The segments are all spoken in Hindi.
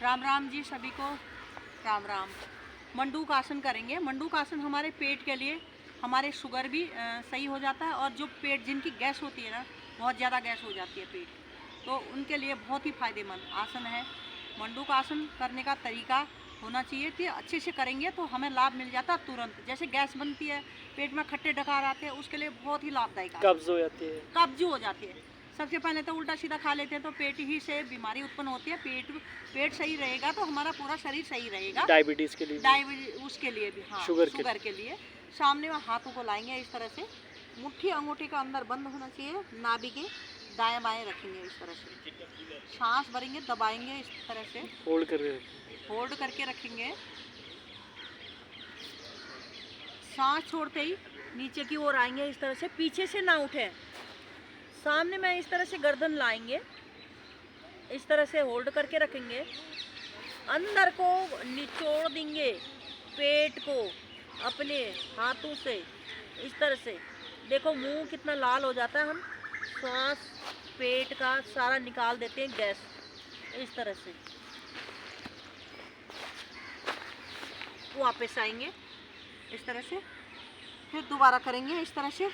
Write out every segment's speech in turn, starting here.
राम राम जी सभी को। राम राम। मंडूक आसन करेंगे। मंडूक आसन हमारे पेट के लिए, हमारे शुगर भी सही हो जाता है, और जो पेट जिनकी गैस होती है ना, बहुत ज़्यादा गैस हो जाती है पेट, तो उनके लिए बहुत ही फायदेमंद आसन है। मंडूक आसन करने का तरीका होना चाहिए कि अच्छे से करेंगे तो हमें लाभ मिल जाता है तुरंत। जैसे गैस बनती है, पेट में खट्टे डकार आते हैं, उसके लिए बहुत ही लाभदायक। कब्ज हो जाती है, कब्ज हो जाती है। सबसे पहले तो उल्टा सीधा खा लेते हैं तो पेट ही से बीमारी उत्पन्न होती है। पेट सही रहेगा तो हमारा पूरा शरीर सही रहेगा। डायबिटीज के लिए, डायबिटीज उसके लिए भी, हाँ, शुगर के लिए। सामने में हाथों को लाएंगे इस तरह से, मुट्ठी अंगूठी का अंदर बंद होना चाहिए, नाभि के दाएं बाएं रखेंगे इस तरह से, सांस भरेंगे, दबाएंगे इस तरह से, होल्ड करके रखेंगे। सांस छोड़ते ही नीचे की ओर आएंगे इस तरह से, पीछे से ना उठे। सामने में इस तरह से गर्दन लाएंगे, इस तरह से होल्ड करके रखेंगे। अंदर को निचोड़ देंगे, पेट को अपने हाथों से इस तरह से। देखो मुंह कितना लाल हो जाता है। हम श्वास पेट का सारा निकाल देते हैं, गैस इस तरह से। वापस आएंगे इस तरह से, फिर दोबारा करेंगे इस तरह से।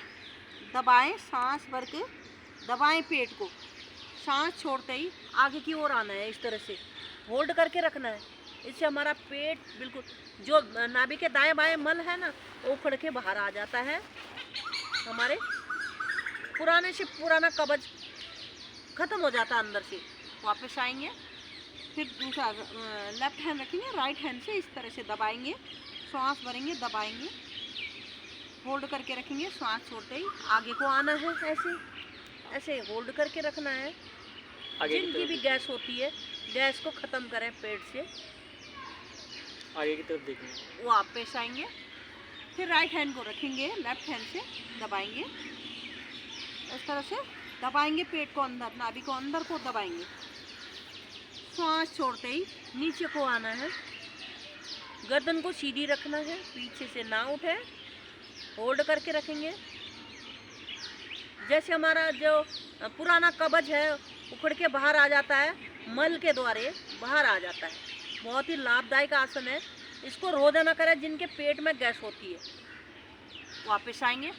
दबाएं, सांस भर के दबाएं पेट को, सांस छोड़ते ही आगे की ओर आना है, इस तरह से होल्ड करके रखना है। इससे हमारा पेट बिल्कुल, जो नाभि के दाएं बाएं मल है ना, वो उखड़ के बाहर आ जाता है। हमारे पुराने से पुराना कब्ज खत्म हो जाता है अंदर से। वापस आएंगे, फिर दूसरा लेफ्ट हैंड रखेंगे, राइट हैंड से इस तरह से दबाएंगे, सांस भरेंगे, दबाएंगे, होल्ड करके रखेंगे। सांस छोड़ते ही आगे को आना है, ऐसे ऐसे होल्ड करके रखना है। जिनकी भी गैस होती है, गैस को ख़त्म करें पेट से। आगे की तरफ देखेंगे, वापस आएंगे, फिर राइट हैंड को रखेंगे, लेफ्ट हैंड से दबाएंगे, इस तरह से दबाएंगे पेट को अंदर, नाभि को अंदर को दबाएंगे। सांस छोड़ते ही नीचे को आना है, गर्दन को सीधी रखना है, पीछे से ना उठे, होल्ड करके रखेंगे। जैसे हमारा जो पुराना कब्ज है उखड़ के बाहर आ जाता है, मल के द्वारे बाहर आ जाता है। बहुत ही लाभदायक आसन है, इसको रोजाना करें जिनके पेट में गैस होती है। वापस आएंगे।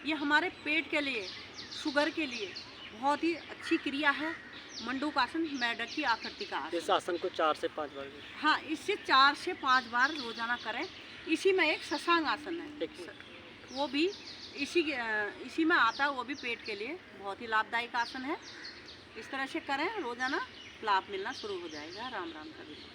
ये हमारे पेट के लिए, शुगर के लिए बहुत ही अच्छी क्रिया है। मंडूक आसन, मेढक की आकृति का आसन। इस आसन को 4 से 5 बार, हाँ, इससे 4 से 5 बार रोजाना करें। इसी में एक शशांक आसन है, वो भी इसी में आता है, वो भी पेट के लिए बहुत ही लाभदायक आसन है। इस तरह से करें रोजाना, लाभ मिलना शुरू हो जाएगा। राम राम सभी को।